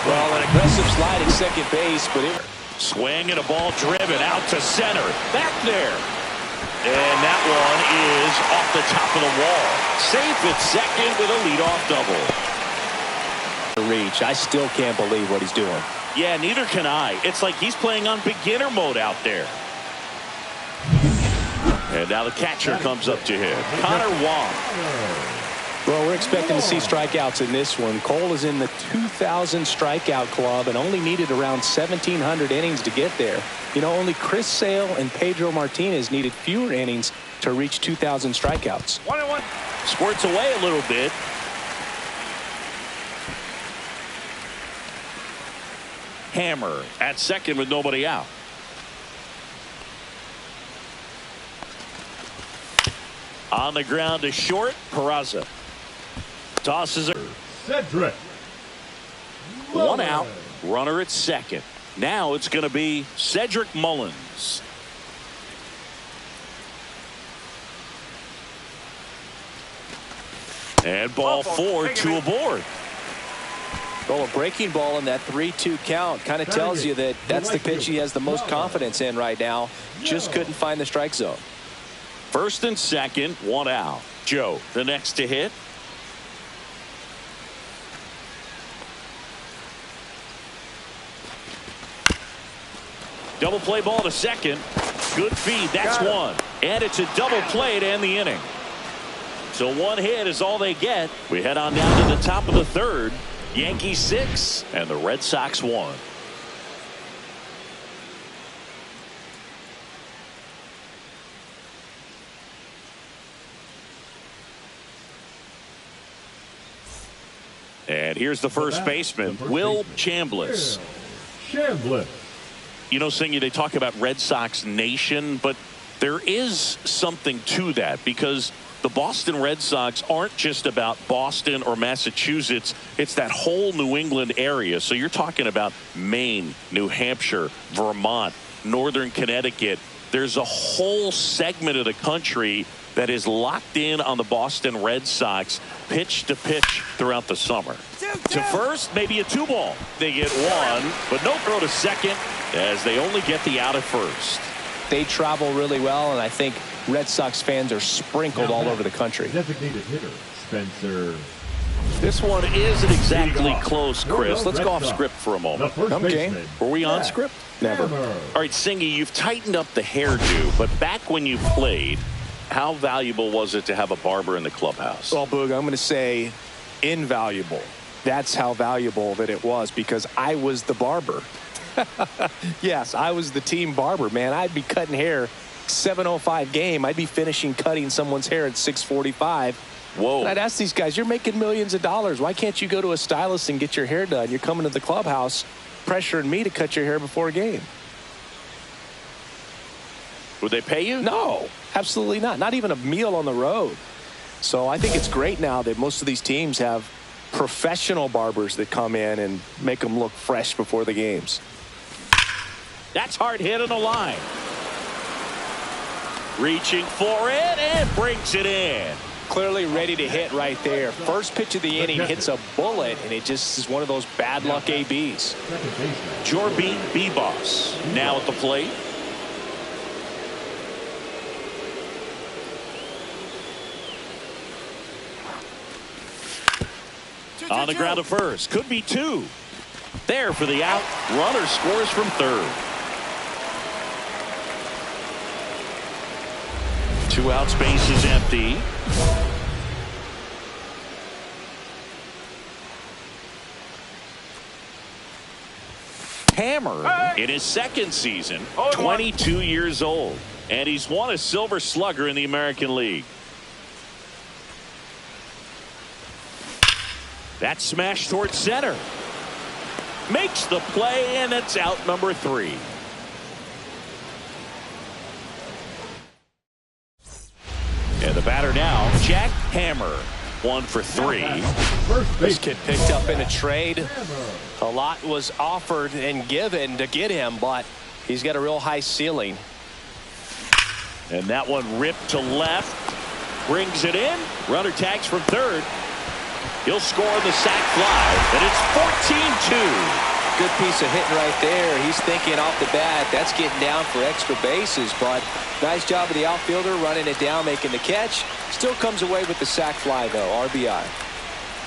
Well, an aggressive slide at second base, but it... Swing and a ball driven out to center. Back there. And that one is off the top of the wall. Safe at second with a leadoff double. Reach. I still can't believe what he's doing. Yeah, neither can I. It's like he's playing on beginner mode out there. And now the catcher comes up to him. Connor Wong. Well, we're expecting to see strikeouts in this one. Cole is in the 2,000 strikeout club and only needed around 1,700 innings to get there. You know, only Chris Sale and Pedro Martinez needed fewer innings to reach 2,000 strikeouts. 1-1. Squirts away a little bit. Hammer at second with nobody out. On the ground to short. Peraza tosses it. Cedric. One out. Runner at second. Now it's going to be Cedric Mullins. And ball four, two aboard. Well, a breaking ball in that 3-2 count kind of tells you that that's the pitch he has the most confidence in right now. Just couldn't find the strike zone. First and second, one out. Joe, the next to hit. Double play ball to second. Good feed. That's one. And it's a double play to end the inning. So one hit is all they get. We head on down to the top of the third. Yankees 6 and the Red Sox 1. And here's the first baseman, Will Chambliss. You know, Singy, they talk about Red Sox Nation, but there is something to that because the Boston Red Sox aren't just about Boston or Massachusetts. It's that whole New England area. So you're talking about Maine, New Hampshire, Vermont, Northern Connecticut. There's a whole segment of the country that is locked in on the Boston Red Sox pitch to pitch throughout the summer. To first, maybe a 2-ball. They get one, but no throw to second as they only get the out at first. They travel really well, and I think Red Sox fans are sprinkled all over the country. Designated hitter, Spencer. This one isn't exactly close, Chris. Let's go off script for a moment. Okay. Were we on script? Never. All right, Singy, you've tightened up the hairdo, but back when you played, how valuable was it to have a barber in the clubhouse? Well, Boog, I'm going to say invaluable. That's how valuable that it was because I was the barber. Yes, I was the team barber, man. I'd be cutting hair 7:05 game. I'd be finishing cutting someone's hair at 6:45. Whoa. And I'd ask these guys, you're making millions of dollars. Why can't you go to a stylist and get your hair done? You're coming to the clubhouse pressuring me to cut your hair before a game. Would they pay you? No, absolutely not. Not even a meal on the road. So I think it's great now that most of these teams have professional barbers that come in and make them look fresh before the games. That's hard hit on the line. Reaching for it and brings it in. Clearly ready to hit right there. First pitch of the inning hits a bullet, and it just is one of those bad luck ABs. Jorby B-Boss now at the plate. On the ground to first. Could be two. There for the out. Runner scores from third. 2 outs, base is empty. Hammer in his second season, 22 years old, and he's won a Silver Slugger in the American League. That smash towards center. Makes the play, and it's out number 3. And the batter now, Jack Hammer. 1 for 3. This kid picked up in a trade. A lot was offered and given to get him, but he's got a real high ceiling. And that one ripped to left. Brings it in. Runner tags from third. He'll score the sac fly, and it's 14-2. Good piece of hitting right there. He's thinking off the bat, that's getting down for extra bases, but nice job of the outfielder running it down, making the catch. Still comes away with the sac fly, though. RBI.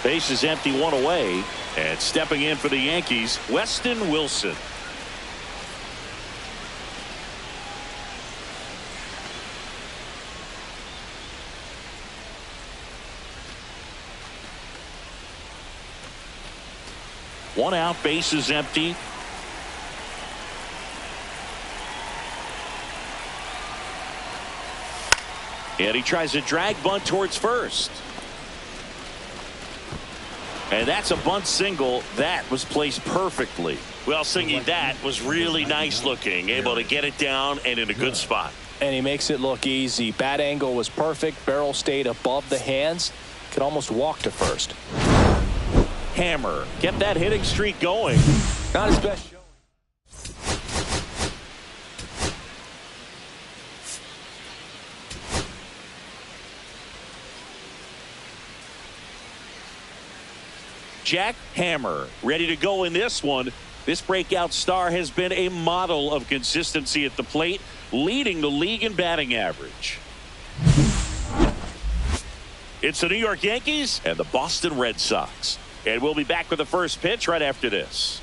Base is empty, one away, and stepping in for the Yankees, Weston Wilson. One out, base is empty. And he tries a drag bunt towards first. And that's a bunt single that was placed perfectly. Well, Singy, that was really nice looking, able to get it down and in a good spot. And he makes it look easy. Bat angle was perfect. Barrel stayed above the hands. Could almost walk to first. Hammer kept that hitting streak going. Not his best showing. Jack Hammer ready to go in this one. This breakout star has been a model of consistency at the plate, leading the league in batting average. It's the New York Yankees and the Boston Red Sox. And we'll be back with the first pitch right after this.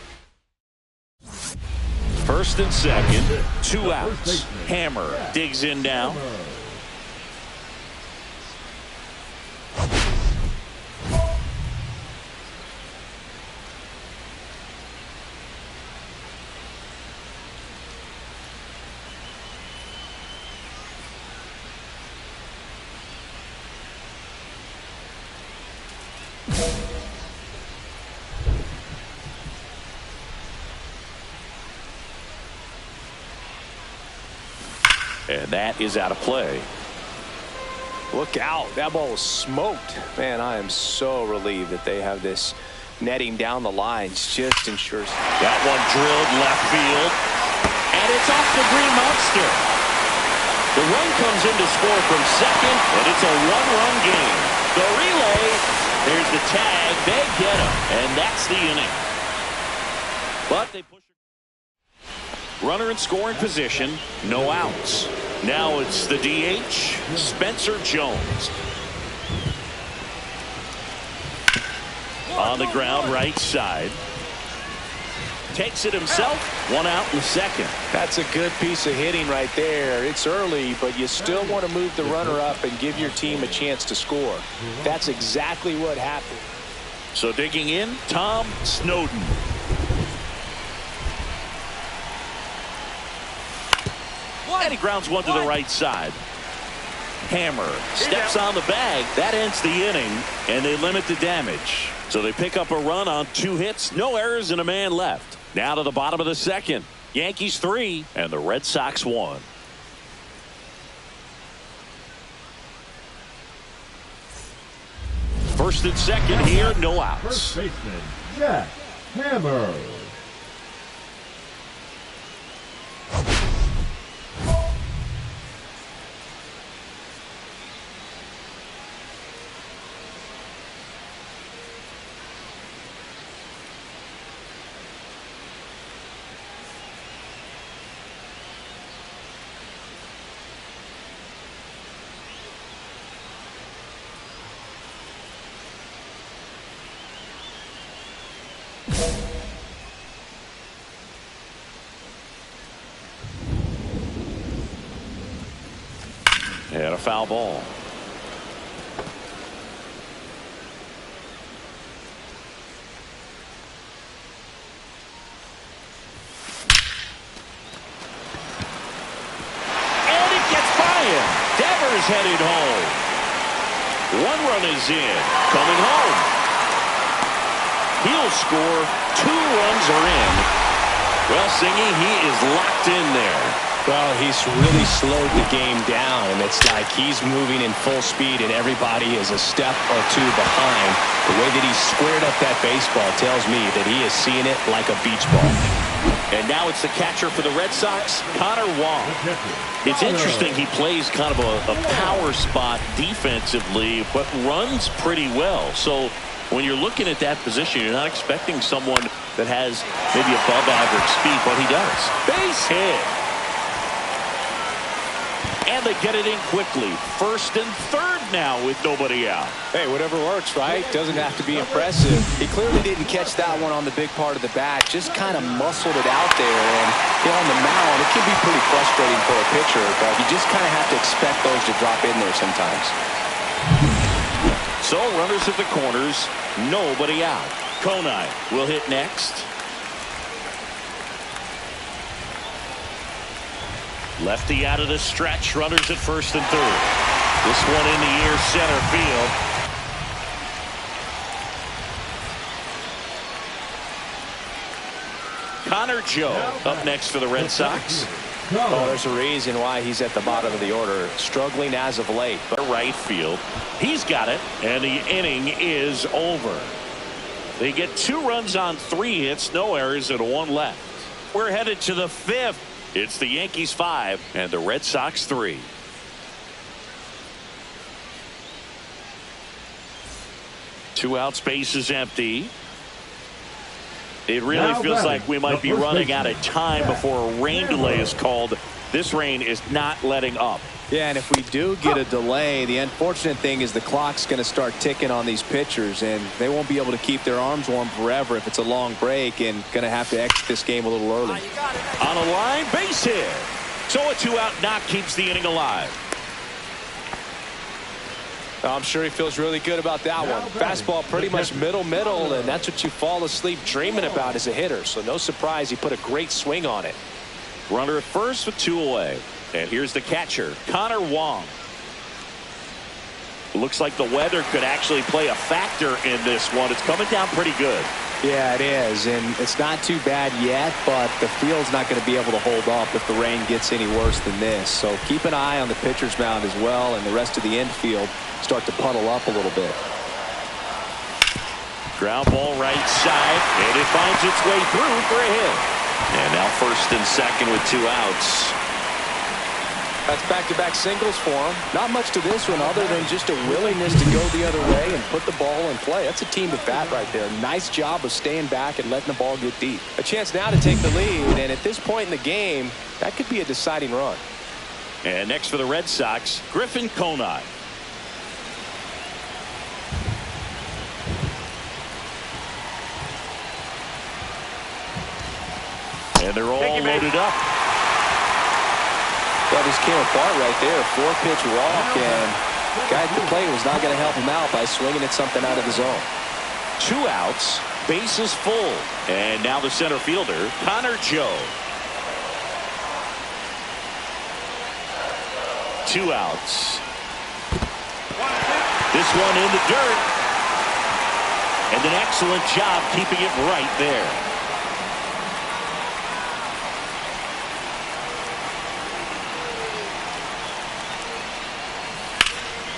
First and second, 2 outs. Hammer digs in now. And that is out of play. Look out. That ball was smoked. Man, I am so relieved that they have this netting down the lines. Just ensures. That one drilled left field. And it's off the Green Monster. The run comes in to score from second, and it's a one-run game. The relay. There's the tag. They get him. And that's the inning. But they push. Runner in scoring position, no outs. Now it's the DH, Spencer Jones. On the ground, right side. Takes it himself, 1 out in the second. That's a good piece of hitting right there. It's early, but you still want to move the runner up and give your team a chance to score. That's exactly what happened. So digging in, Tom Snowden. And he grounds one to the right side. Hammer steps on the bag. That ends the inning, and they limit the damage. So they pick up a run on 2 hits, no errors, and a man left. Now to the bottom of the second. Yankees 3 and the Red Sox 1. First and second here, no outs. First baseman, Jack Hammer. And a foul ball. And it gets by him. Devers headed home. 1 run is in. Coming home. He'll score. 2 runs are in. Well, Singy, he is locked in there. Well, he's really slowed the game down, and it's like he's moving in full speed, and everybody is a step or 2 behind. The way that he squared up that baseball tells me that he is seeing it like a beach ball. And now it's the catcher for the Red Sox, Connor Wong. It's interesting, he plays kind of a power spot defensively, but runs pretty well. So When you're looking at that position, you're not expecting someone that has maybe above average speed, but he does. Base hit. And they get it in quickly. First and third now with nobody out. Hey, whatever works, right? Doesn't have to be impressive. He clearly didn't catch that one on the big part of the bat. Just kind of muscled it out there. And on the mound, it can be pretty frustrating for a pitcher, but you just kind of have to expect those to drop in there sometimes. So runners at the corners, nobody out. Konai will hit next. Lefty out of the stretch, runners at first and third. This one in the air, center field. Connor Joe up next for the Red Sox. Oh, there's a reason why he's at the bottom of the order, struggling as of late. But right field, he's got it, and the inning is over. They get 2 runs on 3 hits, no errors, and 1 left. We're headed to the 5th. It's the Yankees 5 and the Red Sox 3. Two outs, base is empty. It really feels like we might be running out of time before a rain delay is called. This rain is not letting up. Yeah, and if we do get a delay, the unfortunate thing is the clock's going to start ticking on these pitchers, and they won't be able to keep their arms warm forever if it's a long break, and going to have to exit this game a little early. On a line, base hit. So a 2-out knock keeps the inning alive. I'm sure he feels really good about that one. Fastball pretty much middle, and that's what you fall asleep dreaming about as a hitter. So no surprise he put a great swing on it. Runner at first with 2 away. And here's the catcher, Connor Wong. Looks like the weather could actually play a factor in this one. It's coming down pretty good. Yeah, it is, and it's not too bad yet, but the field's not going to be able to hold up if the rain gets any worse than this. So keep an eye on the pitcher's mound as well, and the rest of the infield start to puddle up a little bit. Ground ball right side, and it finds its way through for a hit. And now first and second with 2 outs. That's back-to-back singles for him. Not much to this one other than just a willingness to go the other way and put the ball in play. That's a team at bat right there. Nice job of staying back and letting the ball get deep. A chance now to take the lead, and at this point in the game, that could be a deciding run. And next for the Red Sox, Griffin Konai. And they're all loaded up. Well, this came apart right there. 4-pitch walk, and the guy at the plate was not going to help him out by swinging at something out of the zone. 2 outs, bases full. And now the center fielder, Connor Joe. 2 outs. This one in the dirt. And an excellent job keeping it right there.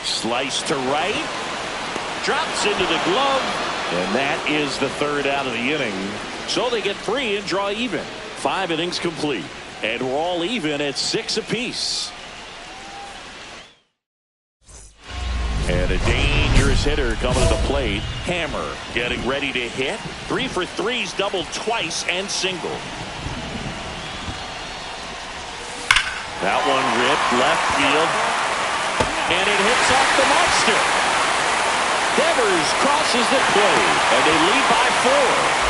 Slice to right. Drops into the glove. And that is the 3rd out of the inning. So they get 3 and draw even. 5 innings complete. And we're all even at 6 apiece. And a dangerous hitter coming to the plate. Hammer getting ready to hit. 3 for 3's doubled twice and single. That one ripped left field. And it hits off the monster. Devers crosses the plate, and they lead by 4.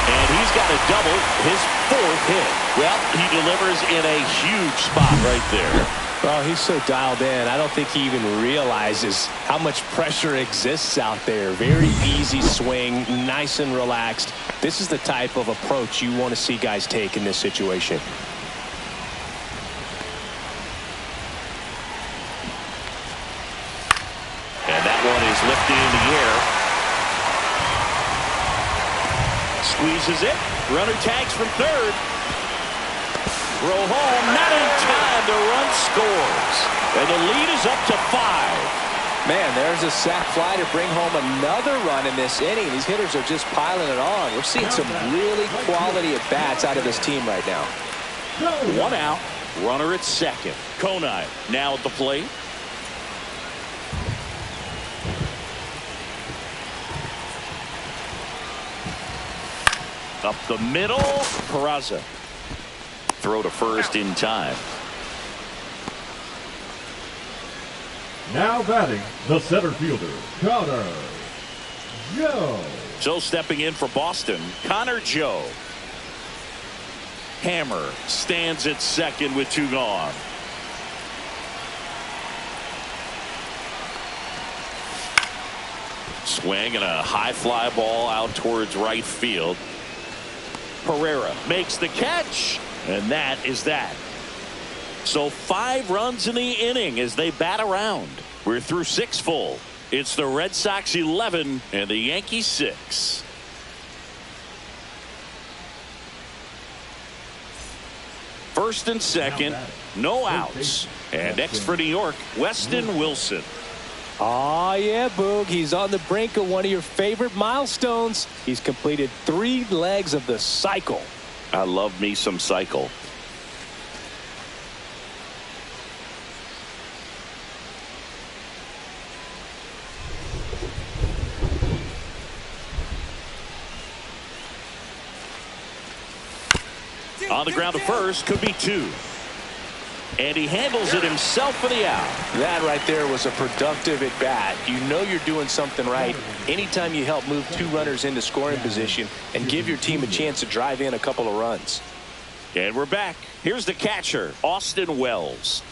And he's got a double, his 4th hit. Well, he delivers in a huge spot right there. Well, he's so dialed in, I don't think he even realizes how much pressure exists out there. Very easy swing, nice and relaxed. This is the type of approach you want to see guys take in this situation. Lifted in the air. Squeezes it. Runner tags from 3rd. Throw home. Not in time. The run scores. And the lead is up to 5. Man, there's a sac fly to bring home another run in this inning. These hitters are just piling it on. We're seeing some really quality at-bats out of this team right now. 1 out. Runner at second. Konai now at the plate. Up the middle, Peraza. Throw to first in time. Now batting, the center fielder, Connor Joe. So stepping in for Boston, Connor Joe. Hammer stands at second with 2 gone. Swing and a high fly ball out towards right field. Pereira makes the catch, and that is that. So 5 runs in the inning as they bat around. We're through 6 full. It's the Red Sox 11 and the Yankees 6. First and second, no outs. And next for New York, Weston Wilson. Oh, yeah, Boog. He's on the brink of one of your favorite milestones. He's completed 3 legs of the cycle. I love me some cycle. On the ground to first, could be 2. And he handles it himself for the out. That right there was a productive at bat. You know you're doing something right anytime you help move 2 runners into scoring position and give your team a chance to drive in a couple of runs. And we're back. Here's the catcher, Austin Wells.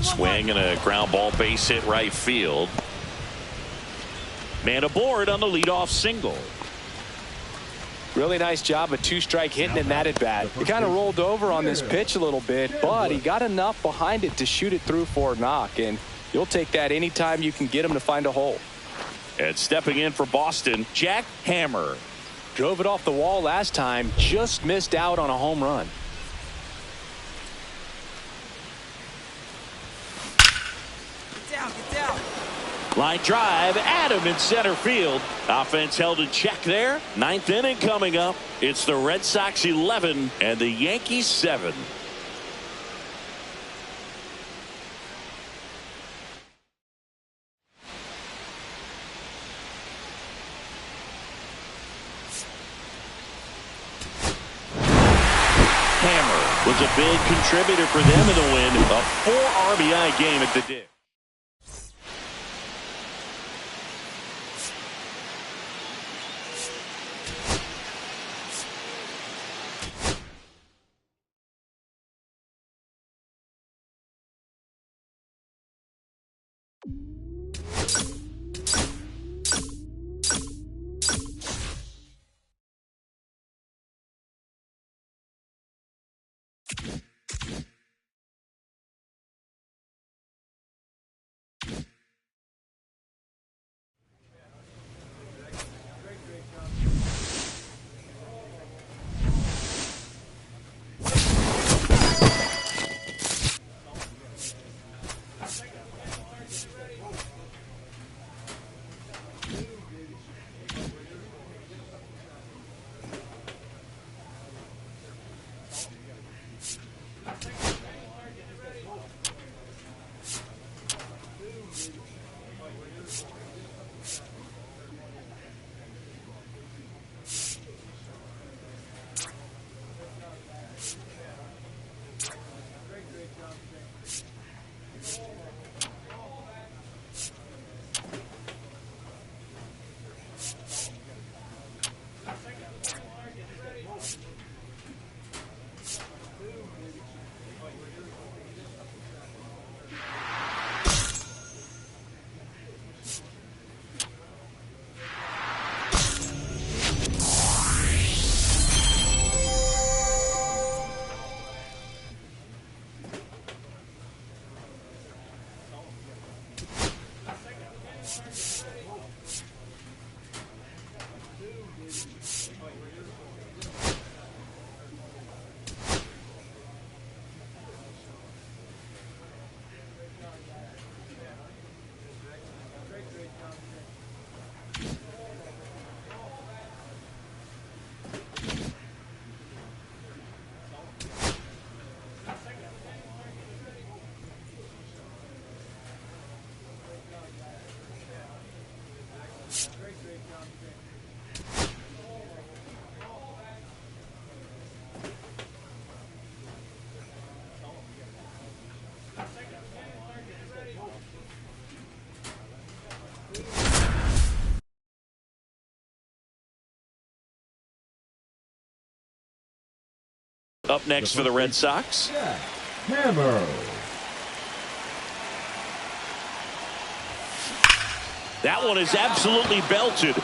Swing and a ground ball base hit right field. Man aboard on the leadoff single. Really nice job of 2-strike hitting in that at bat. He kind of rolled over on this pitch a little bit, but he got enough behind it to shoot it through for a knock, and you'll take that anytime you can get him to find a hole. And stepping in for Boston, Jack Hammer. Drove it off the wall last time, just missed out on a home run. Get down. Line drive, Adam in center field. Offense held in check there. 9th inning coming up. It's the Red Sox 11 and the Yankees 7. Hammer was a big contributor for them in the win. A 4 RBI game at the Dick. Up next for the Red Sox. Hammer. That one is absolutely belted.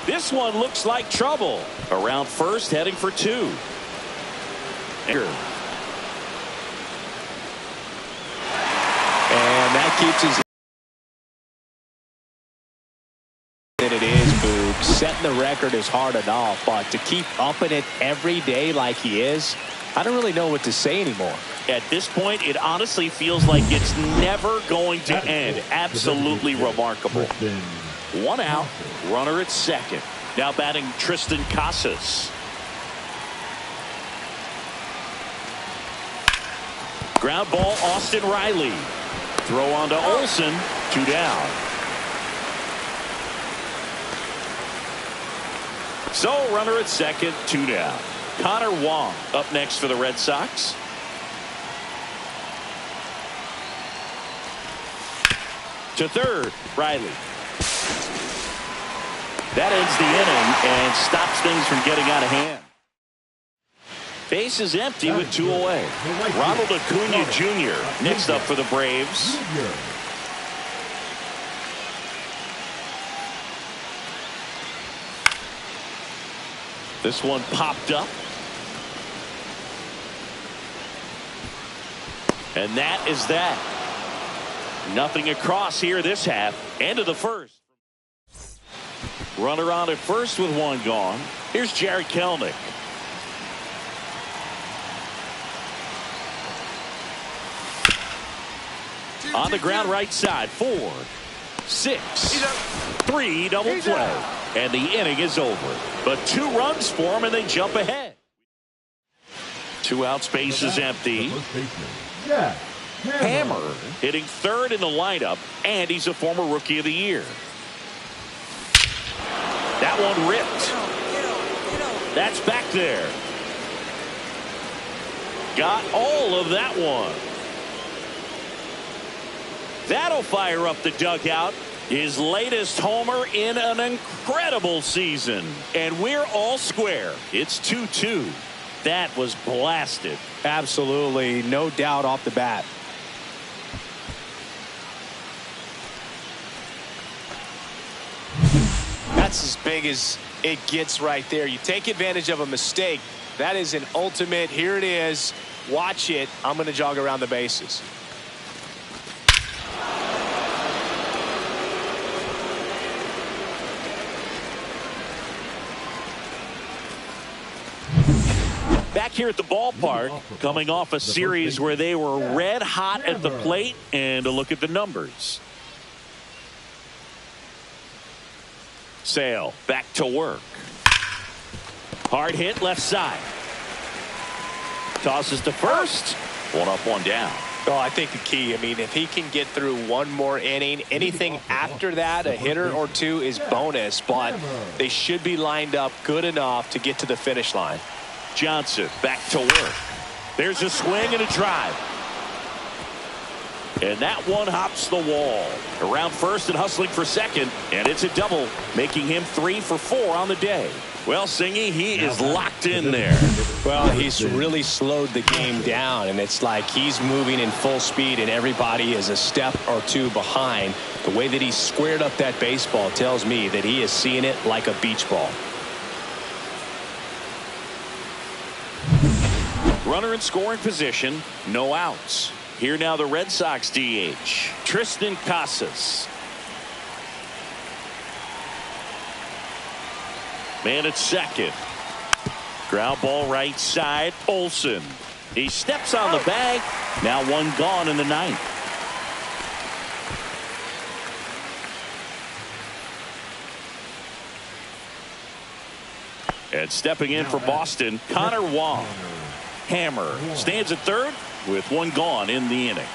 This one looks like trouble. Around first, heading for two. And that keeps his... It is, Boog. Setting the record is hard enough, but to keep upping it every day like he is, I don't really know what to say anymore. At this point, it honestly feels like it's never going to end. Absolutely remarkable. One out, runner at second. Now batting Tristan Casas. Ground ball, Austin Riley. Throw on to Olsen, 2 down. So runner at second, 2 down. Connor Wong up next for the Red Sox. To third, Riley. That ends the inning and stops things from getting out of hand. Base is empty with 2 away. Ronald Acuna Jr. next up for the Braves. This one popped up. And that is that. Nothing across here this half. End of the first. Runner on at first with 1 gone. Here's Jared Kelenic. On the ground right side. 4, 6, 3 double play. And the inning is over. But 2 runs for him and they jump ahead. 2 outs, base is empty. Hammer hitting third in the lineup, and he's a former Rookie of the Year. That one ripped. That's back there. Got all of that one. That'll fire up the dugout. His latest homer in an incredible season. And we're all square. It's 2-2. That was blasted. Absolutely, no doubt off the bat. That's as big as it gets right there. You take advantage of a mistake. That is an ultimate. Here it is. Watch it. I'm going to jog around the bases. Back here at the ballpark, coming off a series where they were red hot at the plate, and a look at the numbers. Sale back to work. Hard hit left side. Tosses to first. 1 up, 1 down. Oh, I think the key, I mean, if he can get through 1 more inning, anything after that, a hitter or 2 is bonus, but they should be lined up good enough to get to the finish line. Johnson back to work. There's a swing and a drive. And that one hops the wall. Around first and hustling for second. And it's a double, making him 3 for 4 on the day. Well, Singy, he is locked in there. Well, he's really slowed the game down, and it's like he's moving in full speed, and everybody is a step or 2 behind. The way that he squared up that baseball tells me that he is seeing it like a beach ball. Runner in scoring position, no outs. Here now the Red Sox DH, Tristan Casas. Man at second. Ground ball right side, Olsen. He steps on the bag. Now 1 gone in the 9th. And stepping in for Boston, Connor Wong. Hammer stands at third with 1 gone in the inning.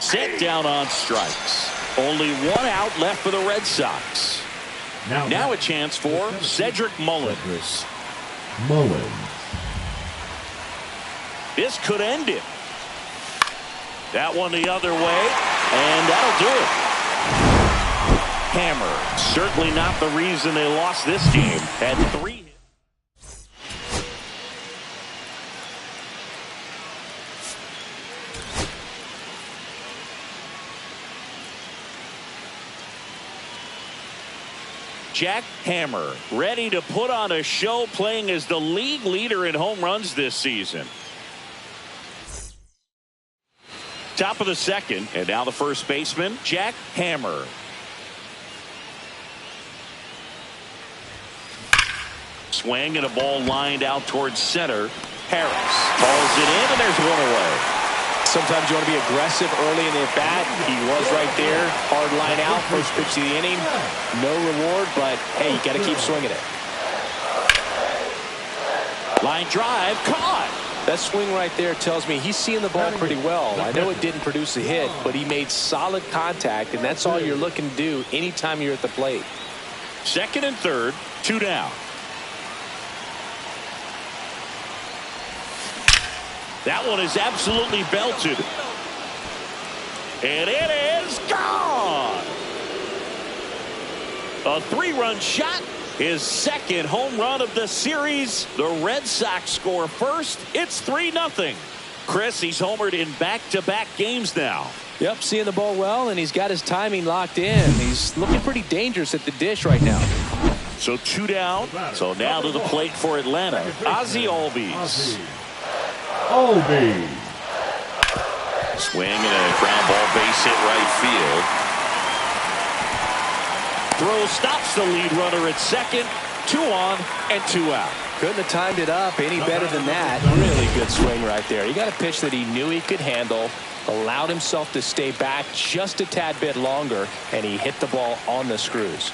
Set down on strikes. Only 1 out left for the Red Sox. Now a chance for Cedric Mullins. This could end it. That one the other way, and that'll do it. Hammer, certainly not the reason they lost this game. Had 3 hits. Jack Hammer, ready to put on a show, playing as the league leader in home runs this season. Top of the second, and now the first baseman, Jack Hammer. Swing and a ball lined out towards center. Harris calls it in, and there's one away. Sometimes you want to be aggressive early in the at-bat. He was right there. Hard line out. First pitch of the inning. No reward, but, hey, you got to keep swinging it. Line drive, caught. That swing right there tells me he's seeing the ball pretty well. I know it didn't produce a hit, but he made solid contact, and that's all you're looking to do anytime you're at the plate. Second and third, 2 down. That one is absolutely belted. And it is gone. A 3-run shot. His second home run of the series. The Red Sox score first. It's 3-0. Chris, he's homered in back-to-back games now. Yep, seeing the ball well, and he's got his timing locked in. He's looking pretty dangerous at the dish right now. So 2 down. So now to the plate for Atlanta, Ozzie Albies. Swing and a ground ball, base hit right field. Throw stops the lead runner at second. 2 on and 2 out. Couldn't have timed it up any better than that. Really good swing right there. He got a pitch that he knew he could handle, allowed himself to stay back just a tad bit longer, and he hit the ball on the screws.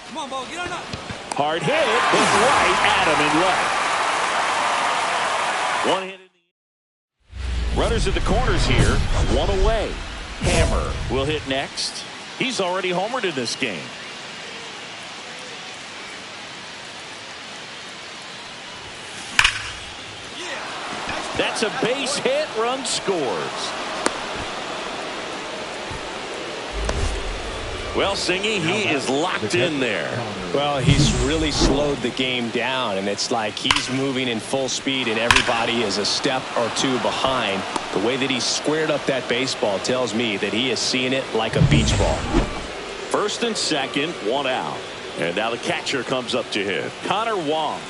Come on, Bo, get on up. Hard hit, but right at him and left. One hit in the runners at the corners here. 1 away. Hammer will hit next. He's already homered in this game. That's a base hit. Run scores. Well, Singy, he is locked in there. Well, he's really slowed the game down, and it's like he's moving in full speed, and everybody is a step or 2 behind. The way that he squared up that baseball tells me that he is seeing it like a beach ball. First and second, 1 out. And now the catcher comes up to hit. Connor Wong.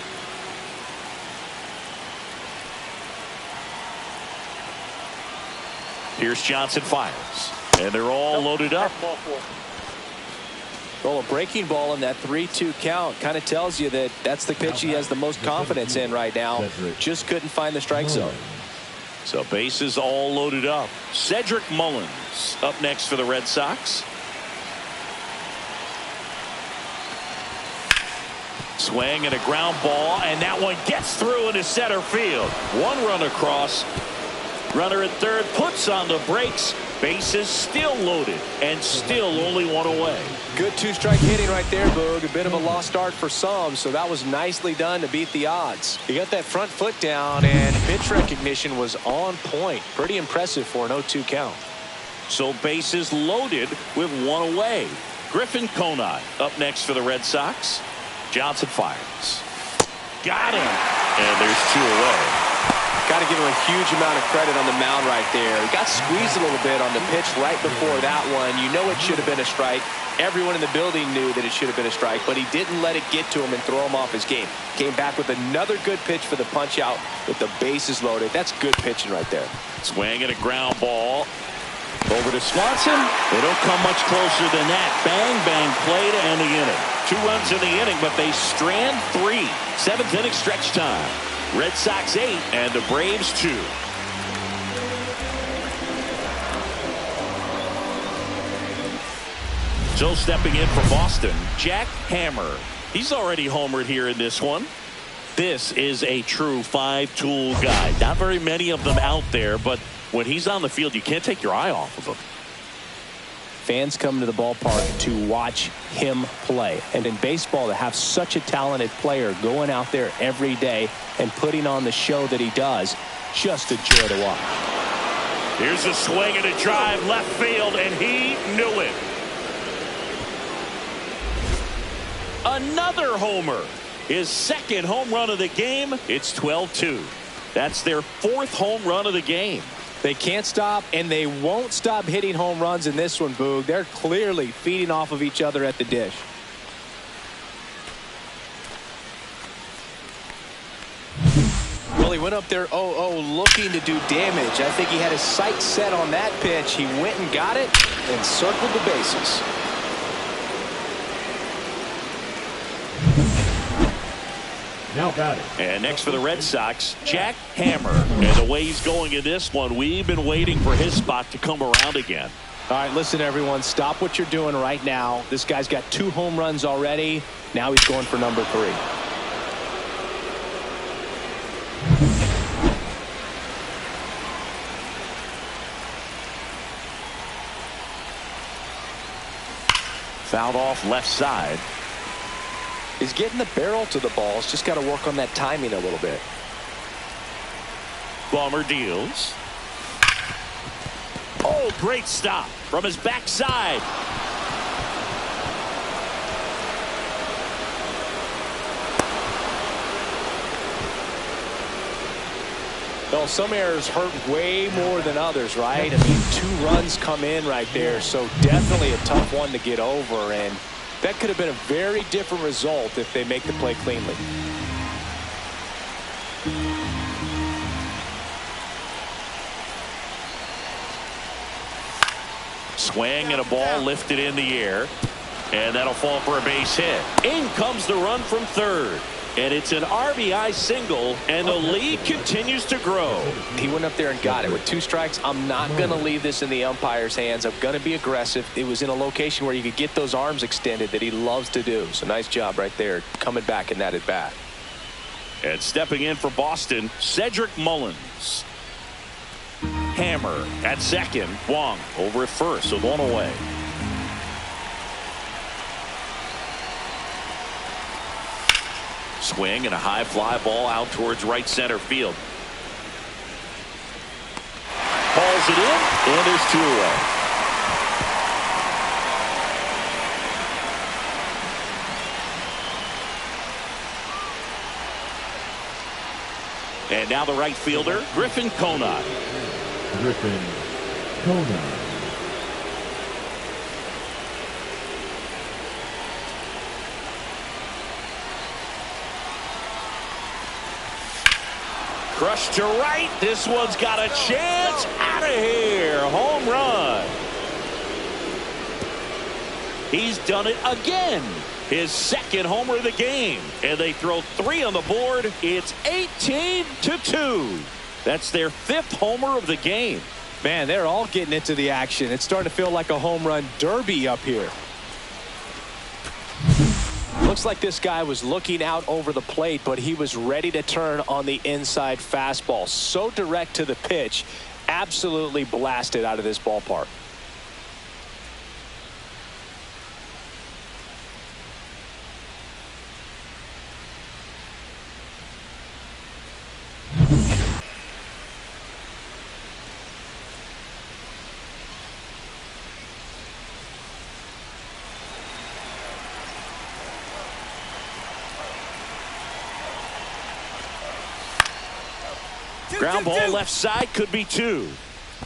Pierce Johnson fires. And they're all loaded up. Well, a breaking ball in that 3-2 count kind of tells you that that's the pitch he has the most confidence in right now. Just couldn't find the strike zone. So bases all loaded up. Cedric Mullins up next for the Red Sox. Swing and a ground ball, and that one gets through into center field. 1 run across. Runner at third puts on the brakes. Bases still loaded and still only 1 away. Good 2-strike hitting right there, Boog. A bit of a lost start for some, so that was nicely done to beat the odds. He got that front foot down, and pitch recognition was on point. Pretty impressive for an 0-2 count. So bases loaded with 1 away. Griffin Conine up next for the Red Sox. Johnson fires. Got him. And there's 2 away. Got to give him a huge amount of credit on the mound right there. He got squeezed a little bit on the pitch right before that one. You know it should have been a strike. Everyone in the building knew that it should have been a strike, but he didn't let it get to him and throw him off his game. Came back with another good pitch for the punch out with the bases loaded. That's good pitching right there. Swing and a ground ball. Over to Swanson. They don't come much closer than that. Bang, bang play to end the inning. 2 runs in the inning, but they strand 3. 7th inning stretch time. Red Sox 8 and the Braves 2. So stepping in for Boston, Jack Hammer. He's already homered here in this one. This is a true 5-tool guy. Not very many of them out there, but when he's on the field, you can't take your eye off of him. Fans come to the ballpark to watch him play. And in baseball, to have such a talented player going out there every day and putting on the show that he does, just a joy to watch. Here's a swing and a drive left field, and he knew it. Another homer. His 2nd home run of the game. It's 12-2. That's their 4th home run of the game. They can't stop, and they won't stop hitting home runs in this one, Boog. They're clearly feeding off of each other at the dish. Well, he went up there 0-0 looking to do damage. I think he had his sights set on that pitch. He went and got it and circled the bases. Now batting. And next for the Red Sox, Jack Hammer. And the way he's going in this one, we've been waiting for his spot to come around again. All right, listen, everyone. Stop what you're doing right now. This guy's got 2 home runs already. Now he's going for number 3. Fouled off left side. He's getting the barrel to the ball. He's just got to work on that timing a little bit. Bummer deals. Oh, great stop from his backside. Well, some errors hurt way more than others, right? I mean, 2 runs come in right there, so definitely a tough one to get over, and that could have been a very different result if they make the play cleanly. Swing and a ball lifted in the air, and that'll fall for a base hit. In comes the run from third, and it's an RBI single, and the lead continues to grow. He went up there and got it with 2 strikes. I'm not going to leave this in the umpire's hands. I'm going to be aggressive. It was in a location where you could get those arms extended that he loves to do. So nice job right there coming back in that at bat. And stepping in for Boston, Cedric Mullins. Hammer at second. Wong over at first, so 1 away. Swing and a high fly ball out towards right center field. Hauls it in, and there's 2 away. And now the right fielder, Griffin Conine. Griffin Conine. Crushed to right. This one's got a chance. Out of here. Home run. He's done it again. His 2nd homer of the game. And they throw 3 on the board. It's 18-2. That's their 5th homer of the game. Man, they're all getting into the action. It's starting to feel like a home run derby up here. Looks like this guy was looking out over the plate, but he was ready to turn on the inside fastball. So direct to the pitch, absolutely blasted out of this ballpark. Ground ball left side, could be 2.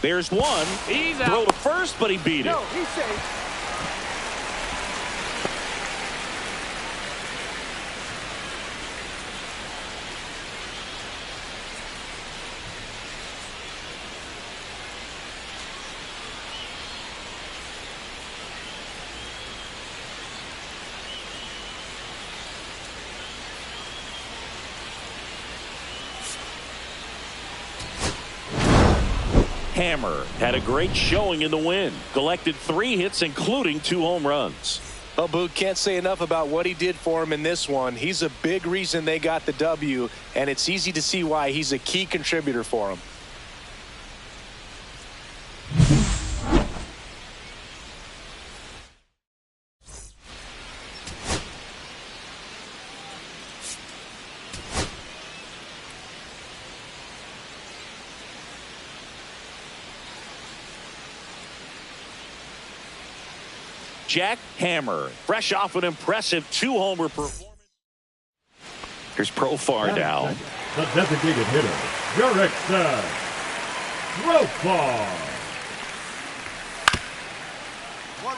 There's 1. He's out. Throw to first, but he beat it. No, he's safe. Hammer had a great showing in the win. Collected 3 hits, including 2 home runs. Well, Boog, can't say enough about what he did for him in this one. He's a big reason they got the W, and it's easy to see why he's a key contributor for him. Jack Hammer, fresh off an impressive 2-homer performance. Here's Profar now. The designated hitter, Rtts. Profar.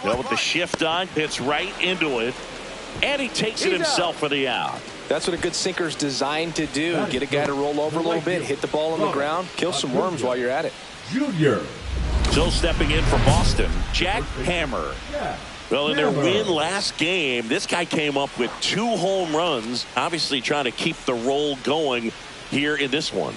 Well, with the shift on, hits right into it, and he takes it himself for the out. That's what a good sinker's designed to do. Get a guy to roll over a little bit, hit the ball on the ground, kill some worms while you're at it. Junior. So stepping in for Boston, Jack Hammer. Well, in their win last game, this guy came up with 2 home runs, obviously trying to keep the roll going here in this one.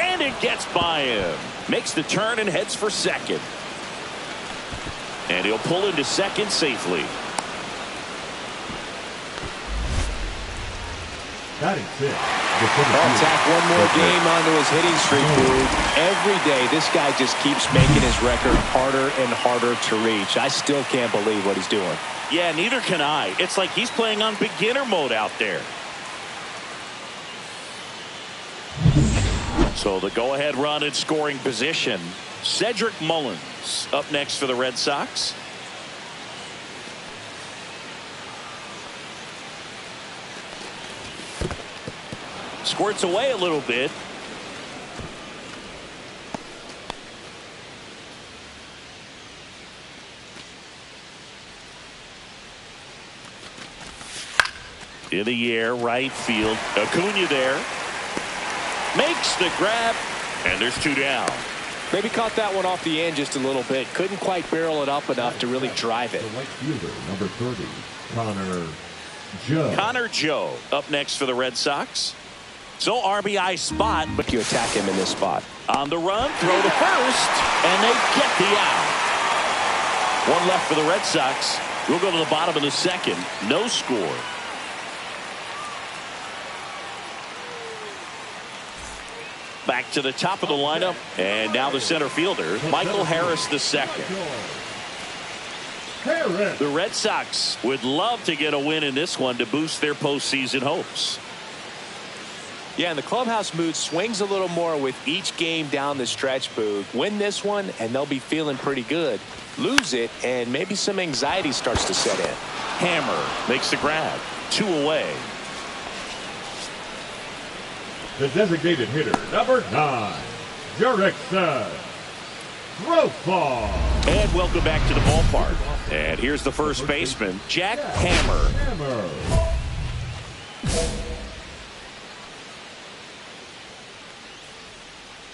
And it gets by him. Makes the turn and heads for second. And he'll pull into second safely. Batting six. I'll tack one more game onto his hitting streak, Boog. Every day, this guy just keeps making his record harder and harder to reach. I still can't believe what he's doing. Yeah, neither can I. It's like he's playing on beginner mode out there. So the go-ahead run in scoring position. Cedric Mullins up next for the Red Sox. Squirts away a little bit. In the air, right field. Acuna there. Makes the grab, and there's 2 down. Maybe caught that one off the end just a little bit. Couldn't quite barrel it up enough to really drive it. The right fielder, number 30, Connor Joe. Connor Joe up next for the Red Sox. So RBI spot, but You attack him in this spot. on the run, throw to first, and they get the out. One left for the Red Sox. We'll go to the bottom of the second. No score. Back to the top of the lineup, and now the center fielder, Michael Harris II. Harris. The Red Sox would love to get a win in this one to boost their postseason hopes. Yeah, and the clubhouse mood swings a little more with each game down the stretch, Boog. Win this one, and they'll be feeling pretty good. Lose it, and maybe some anxiety starts to set in. Hammer makes the grab. 2 away. The designated hitter, number 9, Jurickson. Profar. And welcome back to the ballpark. And here's the first baseman, Jack Hammer. Hammer.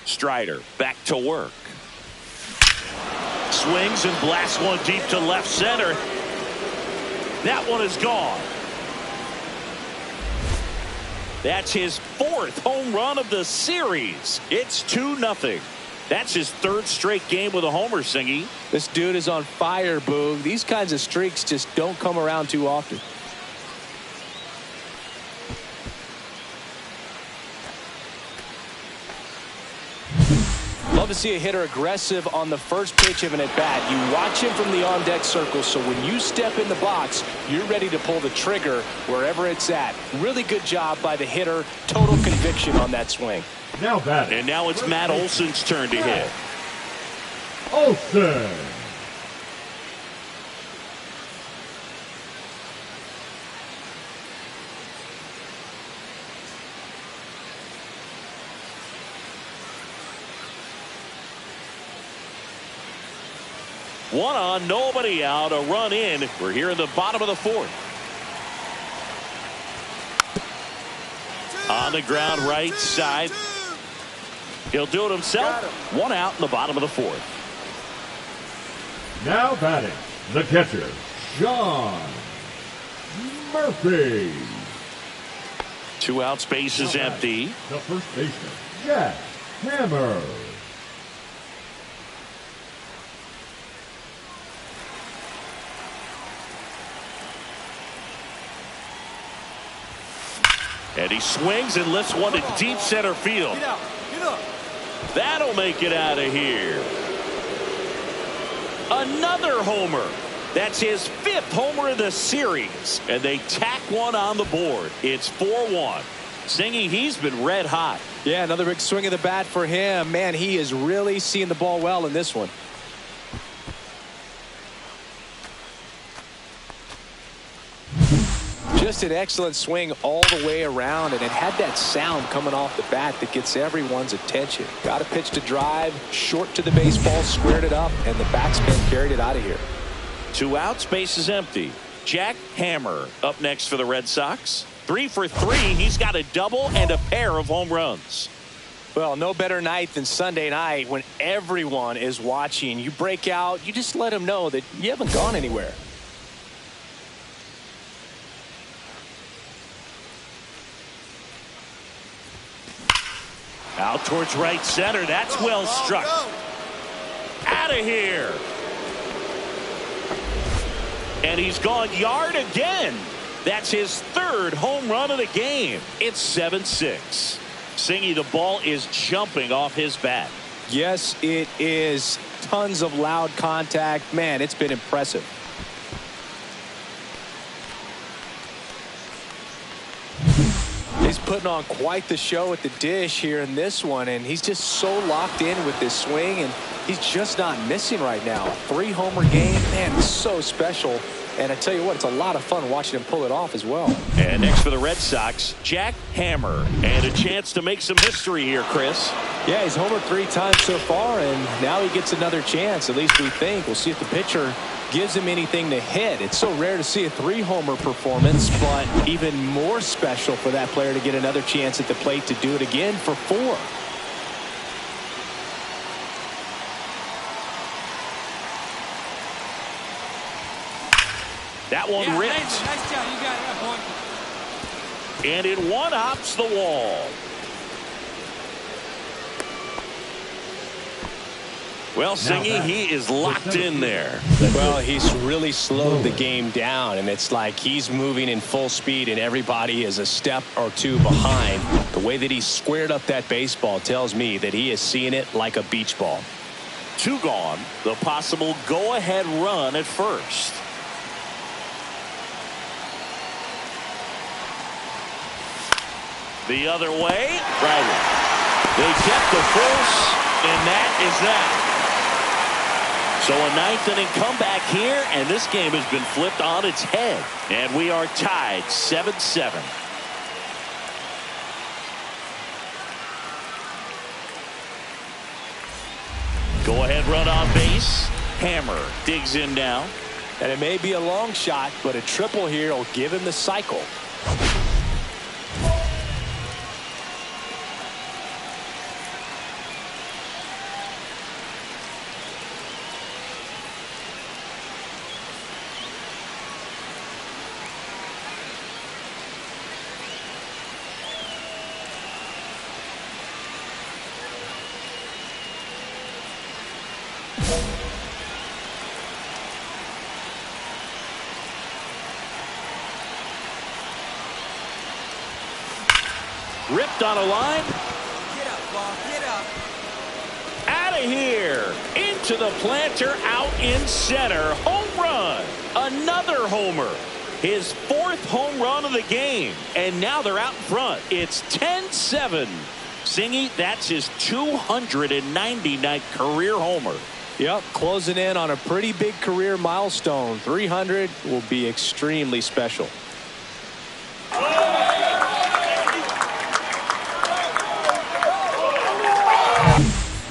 Strider back to work. Swings and blasts one deep to left center. That one is gone. That's his 4th home run of the series. It's 2-0. That's his 3rd straight game with a homer, Singy. This dude is on fire, Boog. These kinds of streaks just don't come around too often. Love to see a hitter aggressive on the first pitch of an at-bat. You watch him from the on-deck circle, so when you step in the box, you're ready to pull the trigger wherever it's at. Really good job by the hitter. Total conviction on that swing. Now batting. And now it's Matt Olson's turn to hit. Olson. One on, nobody out, a run in. We're here in the bottom of the 4th. On the ground, right side. He'll do it himself. 1 out in the bottom of the 4th. Now batting, the catcher, Sean Murphy. 2 outs, base is empty. The first baseman, Jack Hammer. And he swings and lifts one to deep center field. Get up. Get up. That'll make it out of here. Another homer. That's his 5th homer of the series. And they tack one on the board. It's 4-1. Singy, he's been red hot. Yeah, another big swing of the bat for him. Man, he is really seeing the ball well in this one. Just an excellent swing all the way around, and it had that sound coming off the bat that gets everyone's attention. Got a pitch to drive, short to the baseball, squared it up, and the backspin carried it out of here. 2 outs, base is empty. Jack Hammer up next for the Red Sox. 3 for 3. He's got a double and a pair of home runs. Well, no better night than Sunday night when everyone is watching. You break out, you just let them know that you haven't gone anywhere. Out towards right center. That's well struck. Out of here. And he's gone yard again. That's his 3rd home run of the game. It's 7-6. Singy, the ball is jumping off his bat. Yes, it is. Tons of loud contact. Man, it's been impressive. He's putting on quite the show at the dish here in this one, and he's just so locked in with this swing, and he's just not missing right now. A 3-homer game, man, it's so special. And I tell you what, it's a lot of fun watching him pull it off as well. And next for the Red Sox, Jack Hammer. And a chance to make some history here, Chris. Yeah, he's homered 3 times so far, and now he gets another chance, at least we think. We'll see if the pitcher gives him anything to hit. It's so rare to see a 3-homer performance, but even more special for that player to get another chance at the plate to do it again for 4. That one ripped. Nice job. You got it, that boy. And it one-hops the wall. Well, Singy, he is locked in there. Well, he's really slowed the game down, and it's like he's moving in full speed, and everybody is a step or 2 behind. The way that he squared up that baseball tells me that he is seeing it like a beach ball. 2 gone. The possible go-ahead run at first. The other way. Right. They kept the force, and that is that. So a 9th inning comeback here, and this game has been flipped on its head. And we are tied 7-7. Go ahead run on base. Hammer digs in now. And it may be a long shot, but a triple here will give him the cycle. Ripped on a line. Get up, ball. Get up. Out of here. Into the planter, out in center. Home run. Another homer. His 4th home run of the game. And now they're out in front. It's 10-7. Singy, that's his 299th career homer. Yep, closing in on a pretty big career milestone. 300 will be extremely special.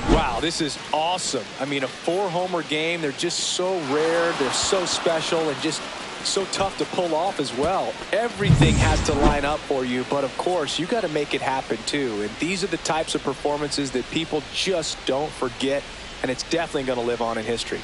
Wow, this is awesome. I mean, a 4-homer game. They're just so rare. They're so special and just so tough to pull off as well. Everything has to line up for you, but of course, you got to make it happen too. And these are the types of performances that people just don't forget, and it's definitely going to live on in history.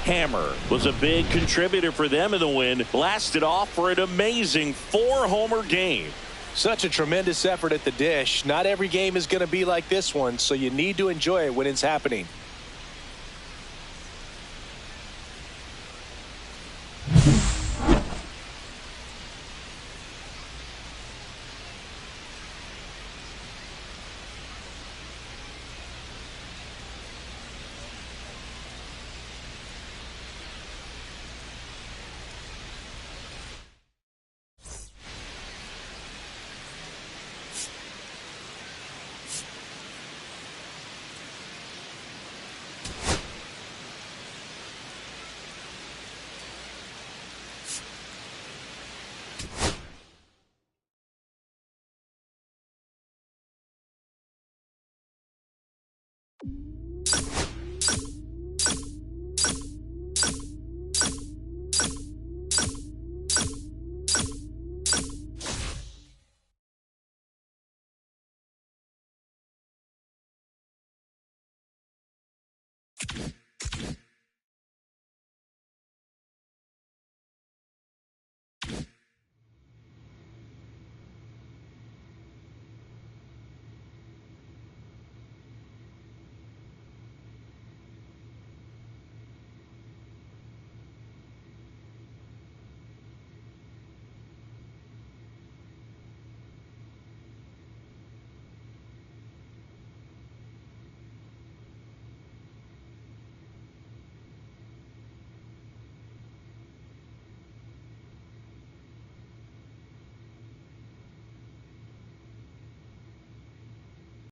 hammer was a big contributor for them in the win. Blasted off for an amazing 4-homer game. Such a tremendous effort at the dish. Not every game is going to be like this one, so you need to enjoy it when it's happening.